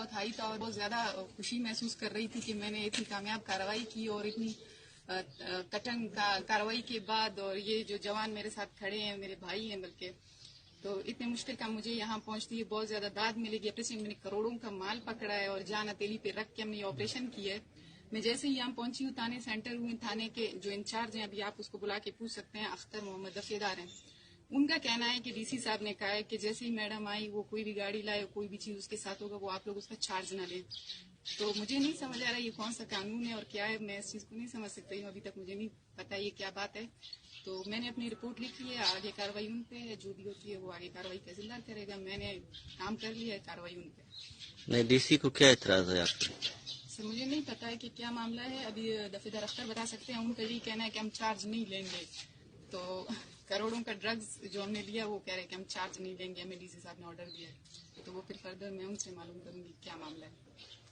بہت ہائی تھا اور بہت زیادہ خوشی محسوس کر رہی تھی کہ میں نے اتنی کامیاب کارروائی کی اور اتنی کٹن کارروائی کے بعد، اور یہ جو جوان میرے ساتھ کھڑے ہیں میرے بھائی ہیں بلکہ، تو اتنے مشکل کا مجھے یہاں پہنچتی ہے بہت زیادہ داد ملے گی. آپریشن میں نے کروڑوں کا مال پکڑا ہے اور جان ہتھیلی پہ رکھ کے ہم نے یہ آپریشن کیا ہے. میں جیسے ہی یہاں پہنچی ہوں تھانے سینٹر میں، تھانے کے جو انچارج ہیں، ابھی آپ اس کو بلا کے پوچھ سکتے ہیں، اختر محمد دفیدار ہیں. ان کا کہنا ہے کہ ڈی سی صاحب نے کہا ہے کہ جیسے ہی میڈم آئی وہ کوئی بھی گاڑی لائے، کوئی بھی چیز اس کے ساتھ ہوگا، وہ آپ لوگ اس کا چارج نہ لیں. تو مجھے نہیں سمجھ آ رہا یہ کون سا قانون ہے اور کیا ہے، میں اس چیز کو نہیں سمجھ سکتی ہوں. ابھی تک مجھے نہیں پتا یہ کیا بات ہے. تو میں نے اپنی رپورٹ لکھی ہے، آگے کارروائی ان پہ ہے، جو بھی ہوتی ہے وہ آگے کارروائی تحصیلدار کرے گا. میں نے کام کر لیا ہے، کارروائی ان پہ. نہیں، ڈی سی کو کیا اعتراض ہے آپ کو؟ سر مجھے نہیں پتا ہے کہ کیا معاملہ ہے، ابھی دفیدار اختر بتا سکتے ہیں. ان کا یہ کہنا ہے کہ ہم چارج نہیں لیں گے. تو کروڑوں کا ڈرگز جو ہم نے لیا وہ کہہ رہے کہ ہم چارج نہیں لیں گے، ہمیں ڈی سی صاحب نے آرڈر دیا ہے. تو وہ پھر فردر میں ان سے معلوم کروں گی کیا معاملہ ہے.